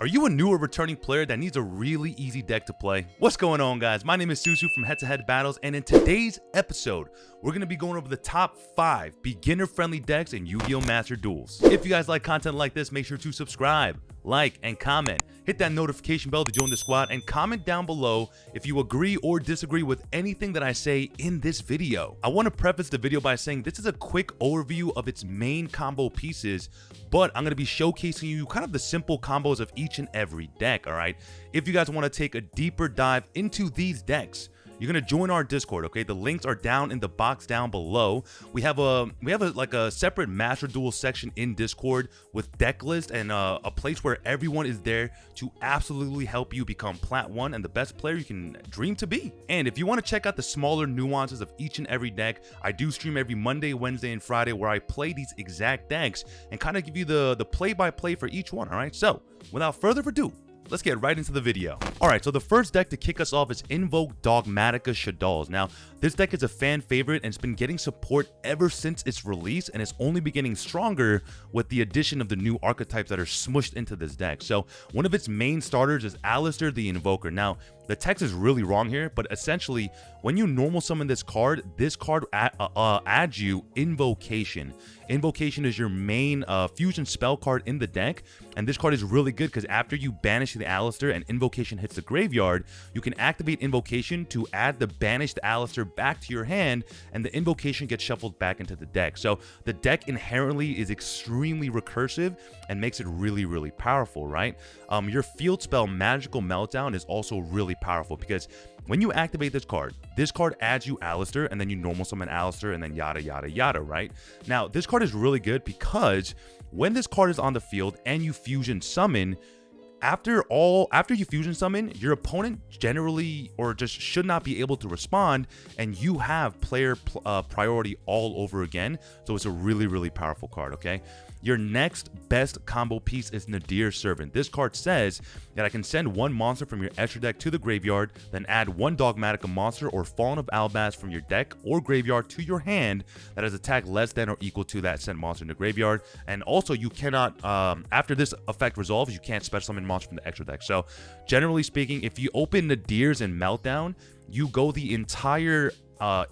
Are you a new or returning player that needs a really easy deck to play? What's going on, guys? My name is Susu from HeadtoHead Battles, and in today's episode, we're going to be going over the top 5 beginner-friendly decks in Yu-Gi-Oh! Master Duels. If you guys like content like this, make sure to subscribe, like, and comment. Hit that notification bell to join the squad, and comment down below if you agree or disagree with anything that I say in this video. I want to preface the video by saying this is a quick overview of its main combo pieces, but I'm going to be showcasing you kind of the simple combos of each and every deck, alright? If you guys want to take a deeper dive into these decks, you're gonna join our Discord, okay? The links are down in the box down below. We have a separate Master Duel section in Discord with deck list and a place where everyone is there to absolutely help you become Plat 1 and the best player you can dream to be. And if you want to check out the smaller nuances of each and every deck, I do stream every Monday, Wednesday, and Friday where I play these exact decks and kind of give you the play-by-play for each one, all right? So, without further ado, let's get right into the video. Alright, so the first deck to kick us off is Invoked Dogmatica Shaddolls. Now, this deck is a fan favorite and it's been getting support ever since its release, and it's only been getting stronger with the addition of the new archetypes that are smushed into this deck. So, one of its main starters is Alistair the Invoker. Now, the text is really wrong here, but essentially, when you normal summon this card adds you Invocation. Invocation is your main fusion spell card in the deck, and this card is really good because after you banish the Alistair and Invocation hits the graveyard, you can activate Invocation to add the banished Alistair back to your hand, and the Invocation gets shuffled back into the deck. So the deck inherently is extremely recursive and makes it really, really powerful, right? Your field spell Magical Meltdown is also really powerful because when you activate this card adds you Alistair, and then you normal summon Alistair, and then yada yada yada, right? Now, this card is really good because when this card is on the field and you fusion summon, after you fusion summon, your opponent generally or just should not be able to respond, and you have player priority all over again. So it's a really, really powerful card, okay? Your next best combo piece is Nadir Servant. This card says that I can send one monster from your extra deck to the graveyard, then add one Dogmatica monster or Fallen of Albaz from your deck or graveyard to your hand that has attack less than or equal to that sent monster in the graveyard. And also, you cannot, after this effect resolves, you can't special summon monster from the extra deck. So, generally speaking, if you open Nadir's and Meltdown, you go the entire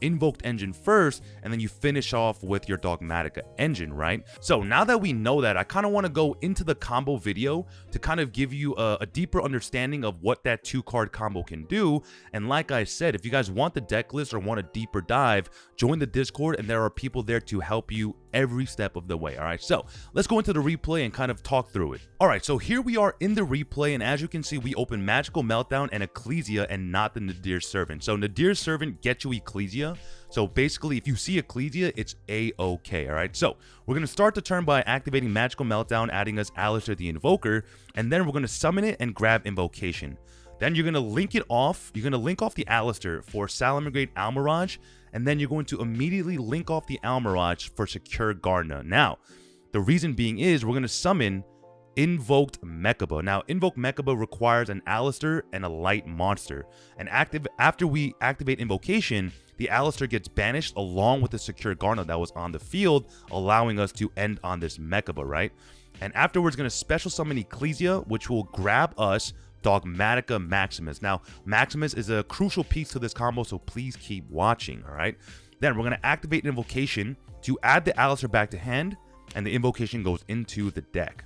Invoked engine first, and then you finish off with your Dogmatica engine, right? So now that we know that, I kind of want to go into the combo video to kind of give you a deeper understanding of what that 2-card combo can do. And like I said, if you guys want the deck list or want a deeper dive, join the Discord, and there are people there to help you every step of the way. All right, so let's go into the replay and kind of talk through it. All right, so here we are in the replay, and as you can see, we open Magical Meltdown and Ecclesia and not the Nadir Servant. So Nadir Servant gets you Ecclesia. So basically, if you see Ecclesia, it's a-okay. All right, so we're going to start the turn by activating Magical Meltdown, adding us Alistair the Invoker, and then we're going to summon it and grab Invocation. Then you're going to link it off. You're going to link off the Alistair for Salamangreat Almirage, and then you're going to immediately link off the Almirage for Secure Garna. Now, the reason being is we're going to summon Invoked Mechaba. Now, Invoked Mechaba requires an Alistair and a light monster. And after we activate Invocation, the Alistair gets banished along with the Secure Garna that was on the field, allowing us to end on this Mechaba, right? And afterwards, going to special summon Ecclesia, which will grab us Dogmatica Maximus. Now, Maximus is a crucial piece to this combo, so please keep watching, all right? Then we're going to activate Invocation to add the Alistair back to hand, and the Invocation goes into the deck.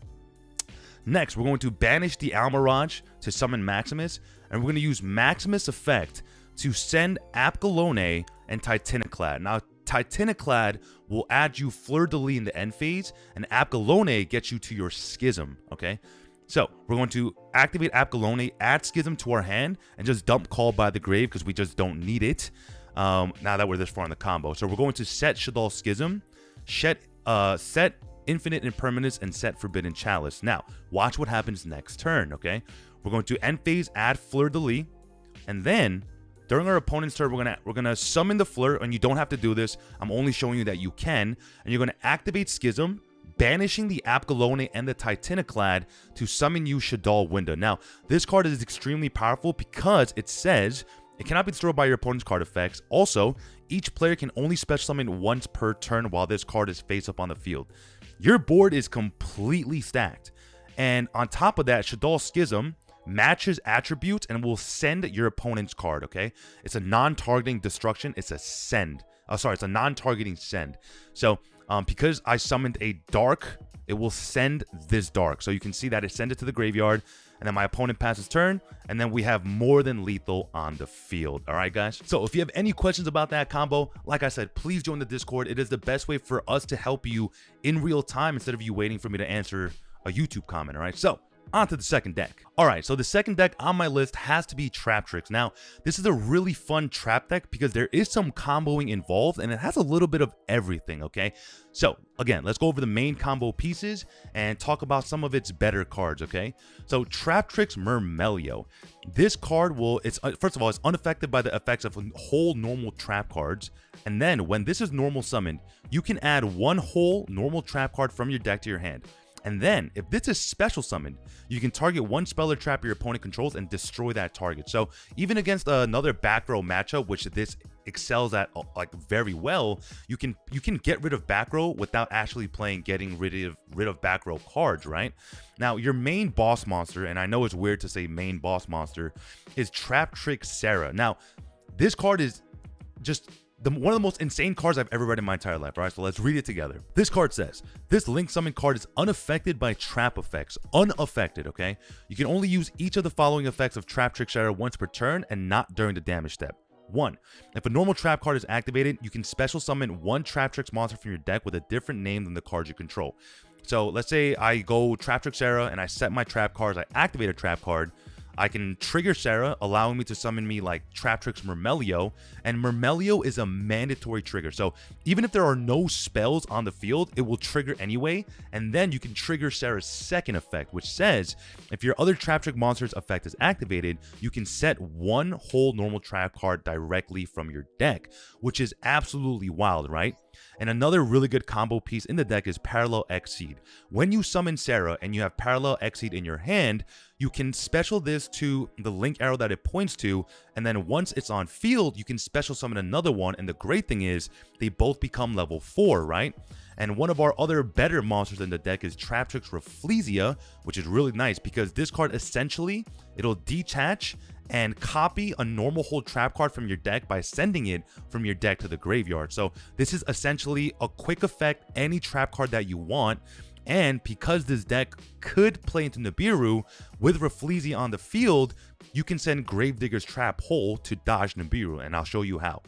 Next, we're going to banish the Almirage to summon Maximus, and we're going to use Maximus effect to send Apgalone and Titaniclad. Now, Titaniclad will add you Fleur-de-Lis in the end phase, and Apgalone gets you to your Schism, okay? So, we're going to activate Apgalone, add Schism to our hand, and just dump Call by the Grave because we just don't need it now that we're this far in the combo. So, we're going to set Shaddol Schism, set Infinite Impermanence, and set Forbidden Chalice. Now, watch what happens next turn, okay? We're going to end phase, add Fleur-de-Lis, and then during our opponent's turn, we're gonna summon the Fleur, and you don't have to do this. I'm only showing you that you can, and you're gonna activate Schism, banishing the Apgalone and the Titaniclad to summon you Shaddol Winda. Now, this card is extremely powerful because it says it cannot be destroyed by your opponent's card effects. Also, each player can only special summon once per turn while this card is face up on the field. Your board is completely stacked. And on top of that, Shaddoll Schism matches attributes and will send your opponent's card, okay? It's a non-targeting destruction. It's a send. Sorry, it's a non-targeting send. So because I summoned a dark, it will send this dark. So you can see that it sends it to the graveyard, and then my opponent passes turn, and then we have more than lethal on the field. All right, guys? So if you have any questions about that combo, like I said, please join the Discord. It is the best way for us to help you in real time instead of you waiting for me to answer a YouTube comment, all right? So on to the second deck. All right, so the second deck on my list has to be TrapTrix. Now, this is a really fun trap deck because there is some comboing involved and it has a little bit of everything, okay? So again, let's go over the main combo pieces and talk about some of its better cards, okay? So TrapTrix Myrmelio. This card will, first of all, it's unaffected by the effects of whole normal trap cards. And then when this is normal summoned, you can add one whole normal trap card from your deck to your hand. And then, if this is special summoned, you can target one spell or trap your opponent controls and destroy that target. So even against another back row matchup, which this excels at like very well, you can get rid of back row without actually getting rid of back row cards, right? Now, your main boss monster, and I know it's weird to say main boss monster, is TrapTrix Sarah. Now, this card is just one of the most insane cards I've ever read in my entire life. All right, so let's read it together. This card says, this link summon card is unaffected by trap effects. Unaffected, okay? You can only use each of the following effects of TrapTrix Sarah once per turn and not during the damage step. 1. If a normal trap card is activated, you can special summon one TrapTrix monster from your deck with a different name than the card you control. So let's say I go TrapTrix Sarah and I set my trap cards, I activate a trap card, I can trigger Sarah, allowing me to summon me like TrapTrix Myrmelio, and Myrmelio is a mandatory trigger. So even if there are no spells on the field, it will trigger anyway, and then you can trigger Sarah's second effect, which says if your other TrapTrix monster's effect is activated, you can set one whole normal trap card directly from your deck, which is absolutely wild, right? And another really good combo piece in the deck is Parallel Exceed. When you summon Sarah and you have Parallel Exceed in your hand, you can special this to the link arrow that it points to, and then once it's on field, you can special summon another one, and the great thing is they both become level 4, right? And one of our other better monsters in the deck is TrapTrix Rafflesia, which is really nice because this card essentially, it'll detach and copy a normal hold trap card from your deck by sending it from your deck to the graveyard. So this is essentially a quick effect, any trap card that you want. And because this deck could play into Nibiru, with Rafflesia on the field, you can send Gravedigger's Trap Hole to dodge Nibiru, and I'll show you how.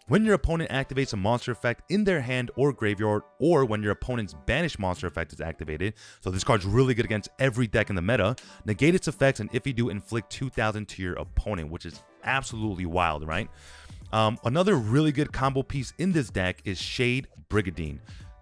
When your opponent activates a monster effect in their hand or graveyard, or when your opponent's banished monster effect is activated, so this card's really good against every deck in the meta, negate its effects, and if you do, inflict 2,000 to your opponent, which is absolutely wild, right? Another really good combo piece in this deck is Shade Brigandine.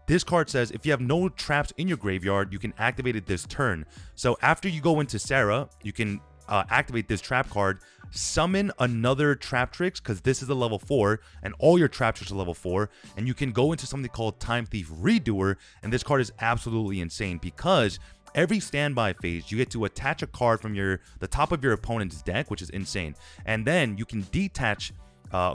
This card says if you have no traps in your graveyard, you can activate it this turn. So after you go into Sarah, you can activate this trap card, summon another TrapTrix, because this is a level 4, and all your TrapTrix are level 4, and you can go into something called Time Thief Redoer, and this card is absolutely insane because every standby phase, you get to attach a card from the top of your opponent's deck, which is insane, and then you can detach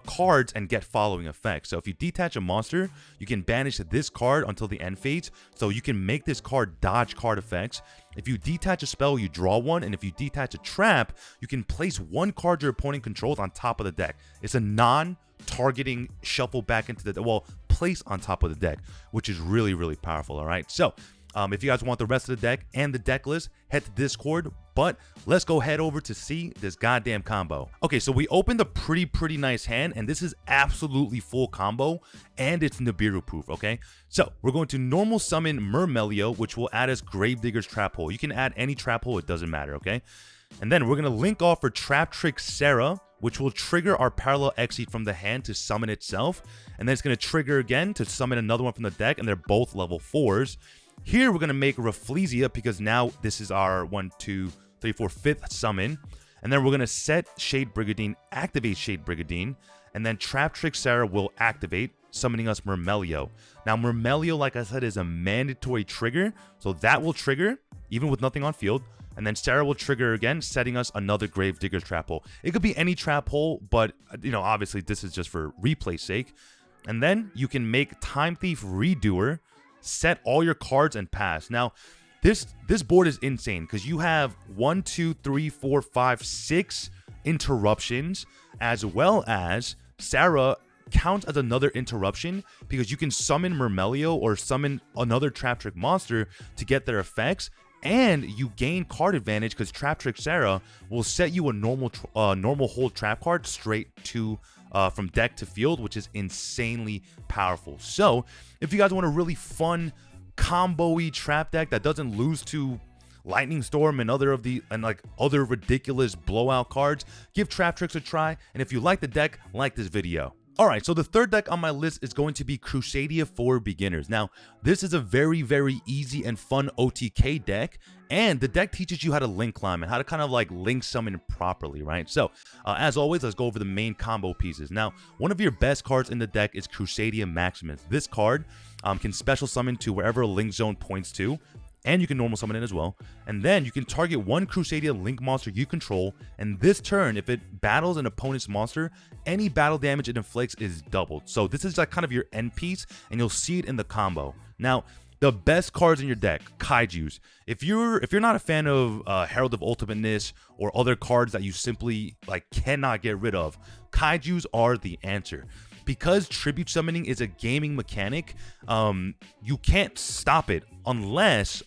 cards and get following effects. So if you detach a monster, you can banish this card until the end phase, so you can make this card dodge card effects. If you detach a spell, you draw one, and if you detach a trap, you can place one card your opponent controls on top of the deck. It's a non-targeting shuffle back into the place on top of the deck, which is really, really powerful. All right, so if you guys want the rest of the deck and the deck list, head to Discord. But let's go head over to see this goddamn combo. Okay, so we opened a pretty nice hand, and this is absolutely full combo, and it's Nibiru proof, okay? So we're going to normal summon Myrmelio, which will add as Gravedigger's Trap Hole. You can add any trap hole, it doesn't matter, okay? And then we're going to link off for TrapTrix Sarah, which will trigger our Parallel Exceed from the hand to summon itself. And then it's going to trigger again to summon another one from the deck, and they're both level 4s. Here we're going to make Rafflesia because now this is our 1, 2, 3, 4, 5th summon. And then we're going to set Shade Brigandine, activate Shade Brigandine, and then TrapTrix Sarah will activate, summoning us Myrmelio. Now Myrmelio, like I said, is a mandatory trigger, so that will trigger even with nothing on field. And then Sarah will trigger again, setting us another Gravedigger's Trap Hole. It could be any trap hole, but obviously this is just for replay's sake. And then you can make Time Thief Redoer, set all your cards and pass. Now, this board is insane because you have 1, 2, 3, 4, 5, 6 interruptions, as well as Sarah counts as another interruption because you can summon Mermelio or summon another TrapTrix monster to get their effects, and you gain card advantage because TrapTrix Sarah will set you a normal hold trap card straight to from deck to field, which is insanely powerful. So if you guys want a really fun combo-y trap deck that doesn't lose to Lightning Storm and other ridiculous blowout cards, give TrapTrix a try. And if you like the deck, like this video. Alright, so the third deck on my list is going to be Crusadia for beginners. Now, this is a very, very easy and fun OTK deck, and the deck teaches you how to link climb and how to kind of like link summon properly, right? So, as always, let's go over the main combo pieces. Now, one of your best cards in the deck is Crusadia Maximus. This card can special summon to wherever a link zone points to, and you can normal summon it as well. And then you can target one Crusadia link monster you control, and this turn, if it battles an opponent's monster, any battle damage it inflicts is doubled. So this is like kind of your end piece, and you'll see it in the combo. Now, the best cards in your deck, Kaijus. If you're not a fan of Herald of Ultimateness or other cards that you simply like cannot get rid of, Kaijus are the answer. Because tribute summoning is a gaming mechanic, you can't stop it unless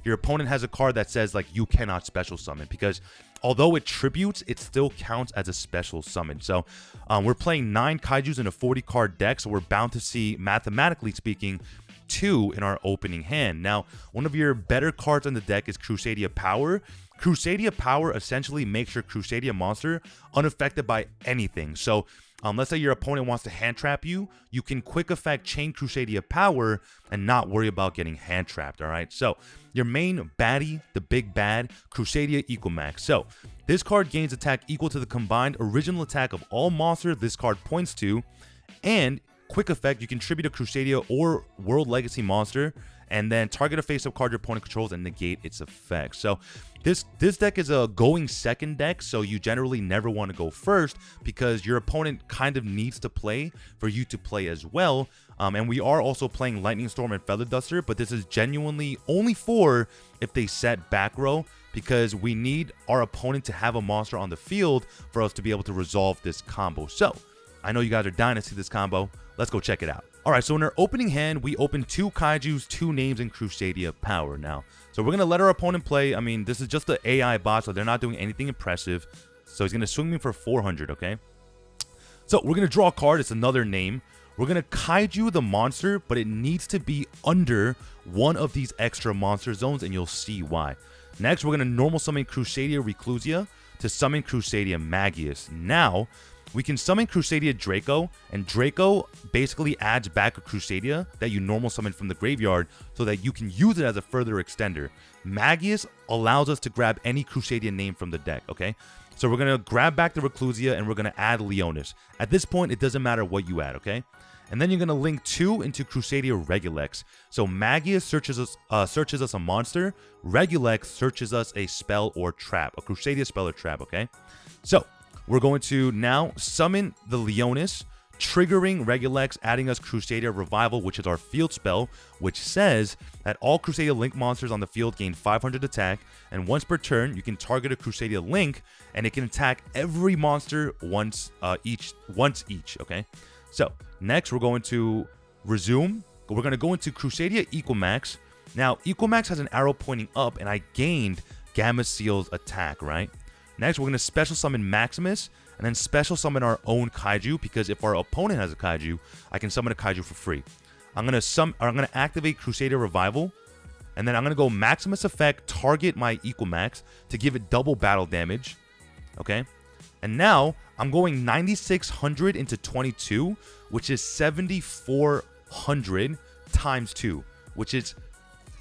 your opponent has a card that says like you cannot special summon, because although it tributes, it still counts as a special summon. So we're playing 9 Kaijus in a 40 card deck, so we're bound to see, mathematically speaking, 2 in our opening hand. Now, one of your better cards on the deck is Crusadia Power. Crusadia Power essentially makes your Crusadia monster unaffected by anything. So let's say your opponent wants to hand trap you, you can quick effect chain Crusadia Power and not worry about getting hand trapped, all right? So your main baddie, the big bad, Crusadia Equamax. So this card gains attack equal to the combined original attack of all monsters this card points to, and quick effect, you can tribute a Crusadia or World Legacy monster and then target a face-up card your opponent controls and negate its effects. So this deck is a going second deck, so you generally never want to go first because your opponent kind of needs to play for you to play as well. And we are also playing Lightning Storm and Feather Duster, but this is genuinely only for if they set back row, because we need our opponent to have a monster on the field for us to be able to resolve this combo. So I know you guys are dying to see this combo. Let's go check it out. All right, so in our opening hand, we opened 2 Kaijus, 2 names, and Crusadia Power now. So we're going to let our opponent play. I mean, this is just the AI bot, so they're not doing anything impressive. So he's going to swing me for 400, okay? So we're going to draw a card. It's another name. We're going to Kaiju the monster, but it needs to be under one of these extra monster zones, and you'll see why. Next, we're going to normal summon Crusadia Reclusia to summon Crusadia Magius. Now, we can summon Crusadia Draco, and Draco basically adds back a Crusadia that you normal summon from the graveyard so that you can use it as a further extender. Magius allows us to grab any Crusadia name from the deck, okay? So we're going to grab back the Reclusia and we're going to add Leonis. At this point, it doesn't matter what you add, okay? And then you're going to link 2 into Crusadia Regulex. So Magius searches us a monster. Regulex searches us a spell or trap, a Crusadia spell or trap, okay? So we're going to now summon the Leonis, triggering Regulex, adding us Crusadia Revival, which is our field spell, which says that all Crusadia Link monsters on the field gain 500 attack, and once per turn, you can target a Crusadia Link, and it can attack every monster once each, okay? So next, we're going to resume. We're going to go into Crusadia Equamax. Now, Equamax has an arrow pointing up, and I gained Gamma Seal's attack, right? Next, we're going to special summon Maximus, and then special summon our own Kaiju, because if our opponent has a Kaiju, I can summon a Kaiju for free. I'm going to activate Crusadia Revival, and then I'm going to go Maximus effect, target my Equamax to give it double battle damage, okay? And now, I'm going 9600 into 22, which is 7400 times 2, which is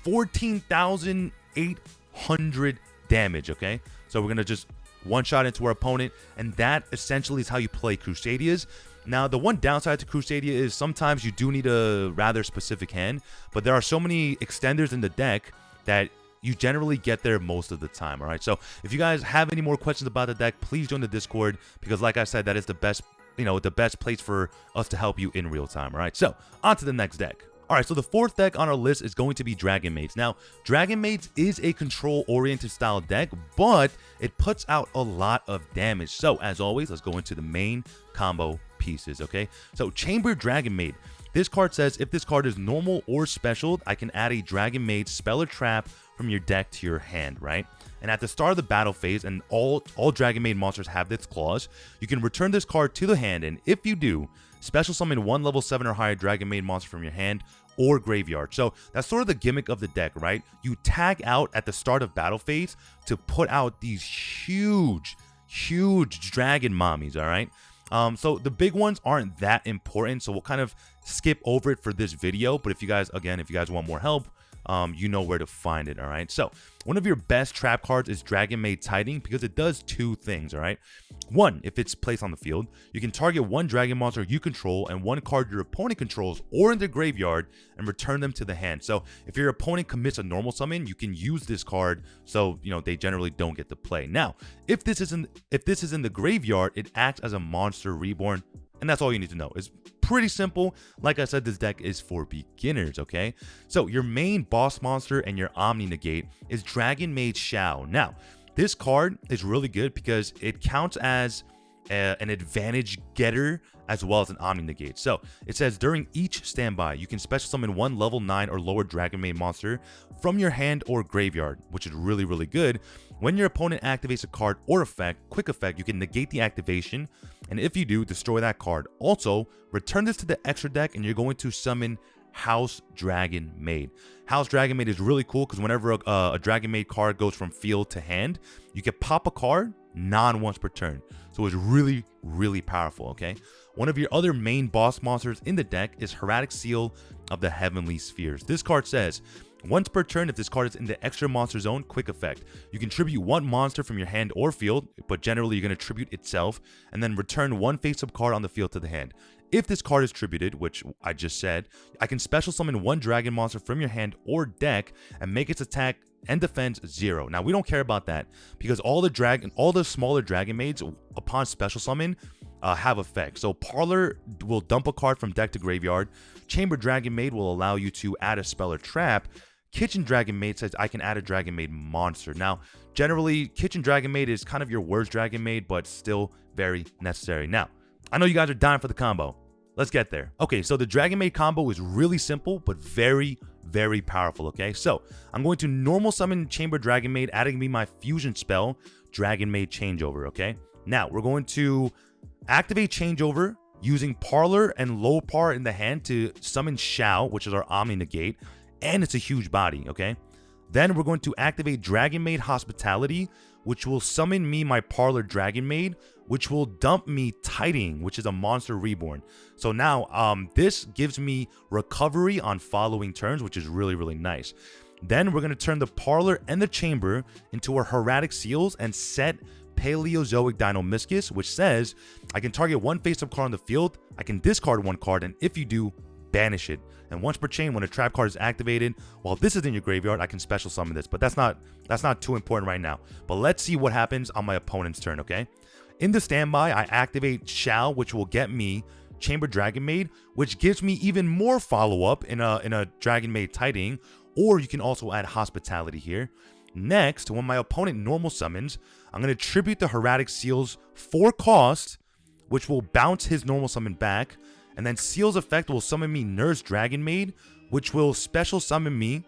14,800 damage, okay? So we're going to just one-shot into our opponent, and that essentially is how you play Crusadias. Now, the one downside to Crusadia is sometimes you do need a rather specific hand, but there are so many extenders in the deck that you generally get there most of the time, all right? So if you guys have any more questions about the deck, please join the Discord, because like I said, that is the best, the best place for us to help you in real time, all right? So on to the next deck. All right, so the fourth deck on our list is going to be Dragonmaids. Now, Dragonmaids is a control-oriented style deck, but it puts out a lot of damage. So, as always, let's go into the main combo pieces, okay? So, Chamber Dragonmaid. This card says if this card is normal or special, I can add a Dragonmaid spell or trap from your deck to your hand, right? And at the start of the battle phase, and all Dragonmaid monsters have this clause, you can return this card to the hand, and if you do, special summon one level 7 or higher Dragonmaid monster from your hand or graveyard. So that's sort of the gimmick of the deck, right? You tag out at the start of battle phase to put out these huge dragon mommies, all right? So the big ones aren't that important, so we'll kind of skip over it for this video. But if you guys want more help, you know where to find it, all right? So one of your best trap cards is Dragonmaid Tiding because it does two things, all right? One, if it's placed on the field, you can target one dragon monster you control and one card your opponent controls or in the graveyard and return them to the hand. So if your opponent commits a normal summon, you can use this card so, you know, they generally don't get to play. Now, if this is in the graveyard, it acts as a monster reborn, and that's all you need to know. It's pretty simple. Like I said, this deck is for beginners, okay? So your main boss monster and your Omni Negate is Dragonmaid Shao. Now, this card is really good because it counts as an advantage getter as well as an Omni Negate. So it says during each standby, you can special summon one level 9 or lower Dragonmaid monster from your hand or graveyard, which is really good. When your opponent activates a card or effect, quick effect, you can negate the activation, and if you do, destroy that card. Also, return this to the extra deck and you're going to summon House Dragonmaid. House Dragonmaid is really cool because whenever a Dragonmaid card goes from field to hand, you can pop a card once per turn. So it's really powerful, okay? One of your other main boss monsters in the deck is Hieratic Seal of the Heavenly Spheres. This card says, once per turn, if this card is in the extra monster zone, quick effect, you can tribute one monster from your hand or field, but generally you're going to tribute itself, and then return one face-up card on the field to the hand. If this card is tributed, which I just said, I can special summon one dragon monster from your hand or deck and make its attack and defense 0. Now, we don't care about that because all the smaller Dragonmaids upon special summon have effects. So Parlor will dump a card from deck to graveyard. Chamber Dragonmaid will allow you to add a spell or trap. Kitchen Dragonmaid says I can add a Dragonmaid monster. Now, generally, Kitchen Dragonmaid is kind of your worst Dragonmaid, but still very necessary. Now, I know you guys are dying for the combo. Let's get there. Okay, so the Dragonmaid combo is really simple, but very powerful, okay? So, I'm going to normal summon Chamber Dragonmaid, adding me my fusion spell, Dragonmaid Changeover, okay? Now, we're going to activate Changeover using Parlor and Low Par in the hand to summon Shao, which is our Omni Negate, and it's a huge body, okay? Then we're going to activate Dragonmaid Hospitality, which will summon me my Parlor Dragonmaid, which will dump me Tiding, which is a monster reborn. So now, this gives me recovery on following turns, which is really nice. Then we're going to turn the Parlor and the Chamber into our Hieratic Seals and set Paleozoic Dinomyscus, which says I can target one face-up card on the field, I can discard one card, and if you do, banish it. And once per chain, when a trap card is activated, while this is in your graveyard, I can special summon this, but that's not too important right now. But let's see what happens on my opponent's turn, okay? In the standby, I activate Shao, which will get me Chamber Dragonmaid, which gives me even more follow-up in a Dragonmaid Tiding, or you can also add Hospitality here. Next, when my opponent normal summons, I'm going to tribute the Hieratic Seals for cost, which will bounce his normal summon back, and then Seal's effect will summon me Nurse Dragonmaid, which will special summon me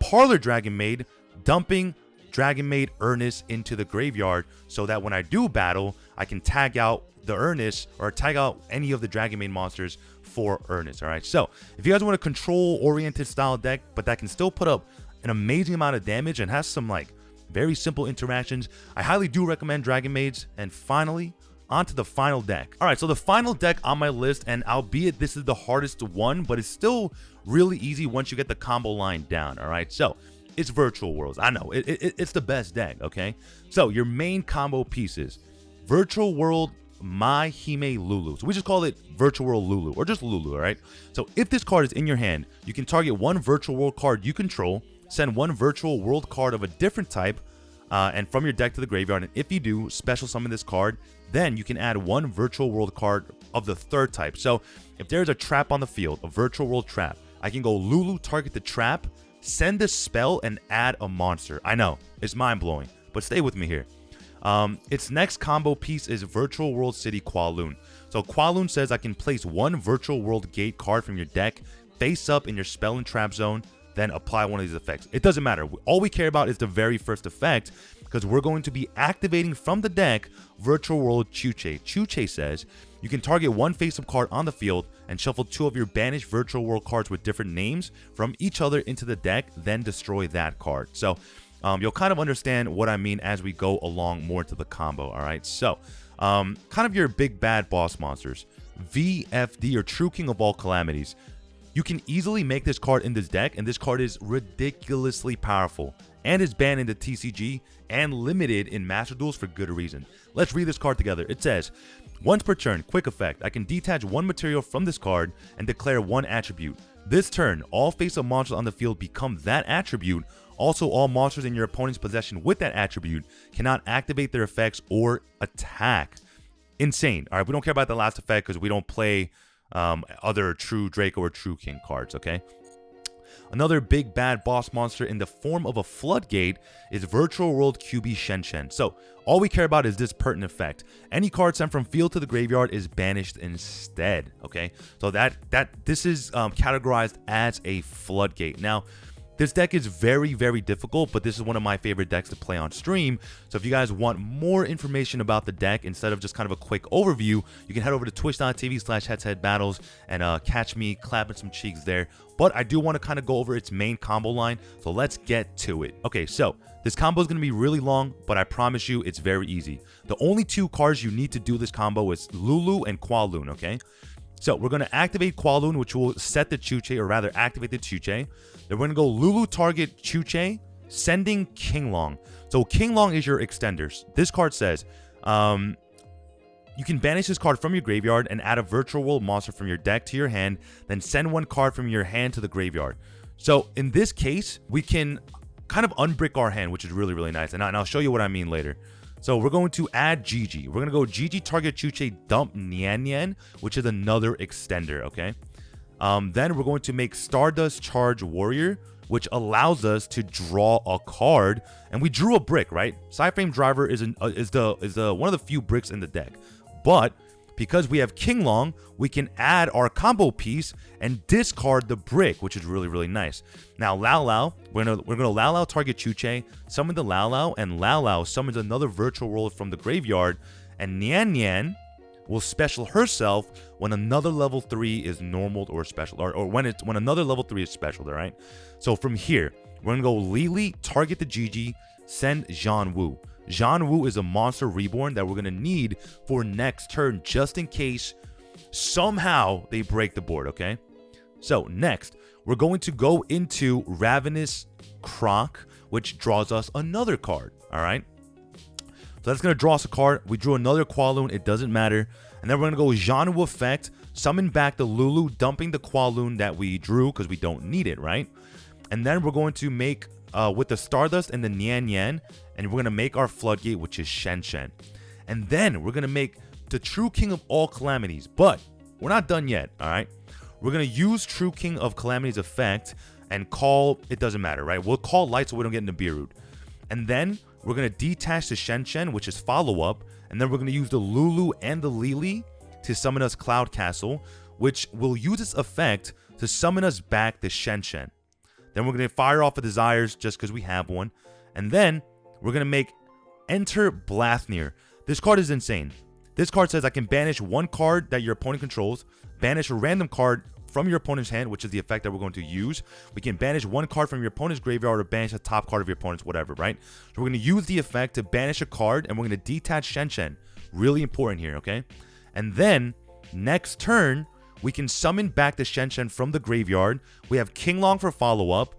Parlor Dragonmaid, dumping Dragonmaid Ernest into the graveyard so that when I do battle, I can tag out the Ernest or tag out any of the Dragonmaid monsters for Ernest, all right? So if you guys want a control-oriented style deck, but that can still put up an amazing amount of damage and has some like very simple interactions, I highly do recommend Dragonmaids. And finally, onto the final deck. All right, so the final deck on my list, and albeit this is the hardest one, but it's still really easy once you get the combo line down, all right? So it's VirtualWorlds. I know, it's the best deck, okay? So your main combo pieces, VirtualWorld My Hime Lulu. So we just call it VirtualWorld Lulu, or just Lulu, all right? So if this card is in your hand, you can target one VirtualWorld card you control, send one VirtualWorld card of a different type, and from your deck to the graveyard, and if you do, special summon this card, then you can add one VirtualWorld card of the third type. So if there's a trap on the field, a VirtualWorld trap, I can go Lulu, target the trap, send a spell, and add a monster. I know, it's mind-blowing, but stay with me here. Its next combo piece is Virtual World City Kowloon. So Kowloon says I can place one Virtual World Gate card from your deck face up in your spell and trap zone, then apply one of these effects. It doesn't matter. All we care about is the very first effect, because we're going to be activating from the deck Virtual World Chuche. Chuche says you can target one face-up card on the field and shuffle 2 of your banished Virtual World cards with different names from each other into the deck, then destroy that card. So you'll kind of understand what I mean as we go along more to the combo, all right? So kind of your big bad boss monsters. VFD, or True King of All Calamities. You can easily make this card in this deck, and this card is ridiculously powerful and is banned in the TCG and limited in Master Duels for good reason. Let's read this card together. It says, once per turn, quick effect, I can detach one material from this card and declare one attribute. This turn, all face-up monsters on the field become that attribute. Also, all monsters in your opponent's possession with that attribute cannot activate their effects or attack. Insane. All right, we don't care about the last effect because we don't play other True Draco or True King cards, okay? Another big bad boss monster in the form of a floodgate is Virtual World QB Shen. So all we care about is this pertinent effect. Any card sent from field to the graveyard is banished instead, okay? So this is categorized as a floodgate. Now, this deck is very, very difficult, but this is one of my favorite decks to play on stream. So if you guys want more information about the deck instead of just kind of a quick overview, you can head over to twitch.tv/HeadtoHead and catch me clapping some cheeks there. But I do want to kind of go over its main combo line, so let's get to it. Okay, so this combo is going to be really long, but I promise you it's very easy. The only 2 cards you need to do this combo is Lulu and Kowloon, okay? So we're going to activate Kowloon, which will set the Chuche, or rather activate the Chuche. Then we're going to go Lulu, target Chuche, sending Kinglong. So Kinglong is your extenders. This card says you can banish this card from your graveyard and add a Virtual World monster from your deck to your hand, then send one card from your hand to the graveyard. So in this case, we can kind of unbrick our hand, which is really, really nice. And I'll show you what I mean later. So we're going to add Gigi. We're going to go Gigi, target Chuche, dump Nian, which is another extender, okay? Then we're going to make Stardust Charge Warrior, which allows us to draw a card. And we drew a brick, right? Psyframe Driver is one of the few bricks in the deck. But because we have Kinglong, we can add our combo piece and discard the brick, which is really, really nice. Now, Lao Lao, we're gonna Lao Lao target Chuche, summon the Lao Lao, and Lao Lao summons another Virtual World from the graveyard, and Nian will special herself when another level 3 is normal or special, or when another level 3 is special, all right? So from here, we're gonna go Lily, target the Gigi, send Zhan Wu. Zhan Wu is a monster reborn that we're going to need for next turn, just in case somehow they break the board, okay? So next, we're going to go into Ravenous Croc, which draws us another card, all right? So that's going to draw us a card. We drew another Kowloon, it doesn't matter. And then we're going to go Zhan Wu effect, summon back the Lulu, dumping the Kowloon that we drew because we don't need it, right? And then we're going to make, with the Stardust and the Nian, and we're going to make our Floodgate, which is Shen. And then we're going to make the True King of All Calamities. But we're not done yet, all right? We're going to use True King of Calamities effect and call, it doesn't matter, right? We'll call Light so we don't get into Beerroot. And then we're going to detach the Shen, which is follow-up. And then we're going to use the Lulu and the Lily to summon us Cloud Castle, which will use its effect to summon us back the Shen. Then we're going to fire off a Desires just because we have one. And then we're going to make Enter Blathnir. This card is insane. This card says I can banish one card that your opponent controls, banish a random card from your opponent's hand, which is the effect that we're going to use. We can banish one card from your opponent's graveyard or banish the top card of your opponent's whatever, right? So we're going to use the effect to banish a card, and we're going to detach Shen. Really important here, okay? And then next turn, we can summon back the Shen from the graveyard. We have Kinglong for follow-up.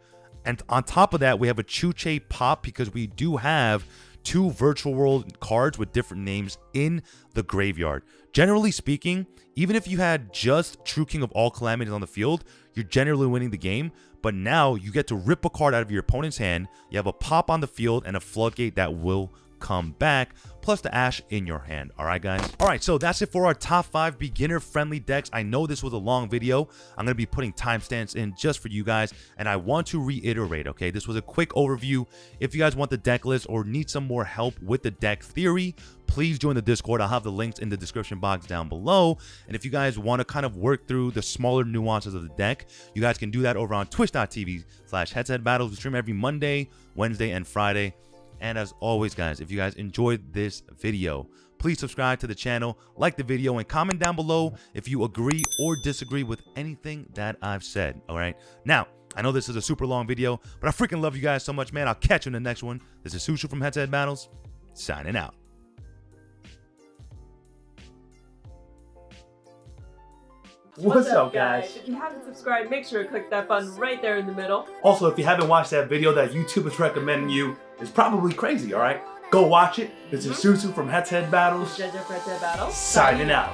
And on top of that, we have a Chuche pop because we do have 2 Virtual World cards with different names in the graveyard. Generally speaking, even if you had just True King of All Calamities on the field, you're generally winning the game. But now you get to rip a card out of your opponent's hand. You have a pop on the field and a Floodgate that will come back, plus the Ash in your hand. All right, guys? All right, so that's it for our top 5 beginner-friendly decks. I know this was a long video. I'm going to be putting timestamps in just for you guys, and I want to reiterate, okay? This was a quick overview. If you guys want the deck list or need some more help with the deck theory, please join the Discord. I'll have the links in the description box down below. And if you guys want to kind of work through the smaller nuances of the deck, you guys can do that over on twitch.tv/HeadtoHead Battles. We stream every Monday, Wednesday, and Friday. And as always, guys, if you guys enjoyed this video, please subscribe to the channel, like the video, and comment down below if you agree or disagree with anything that I've said. All right. Now, I know this is a super long video, but I freaking love you guys so much, man. I'll catch you in the next one. This is Sushu from HeadtoHead Battles, signing out. What's up, guys? If you haven't subscribed, make sure to click that button right there in the middle. Also, if you haven't watched that video that YouTube is recommending you, it's probably crazy, all right? Go watch it. This is Susu from HeadtoHead Battles, HeadtoHead Battles, signing out.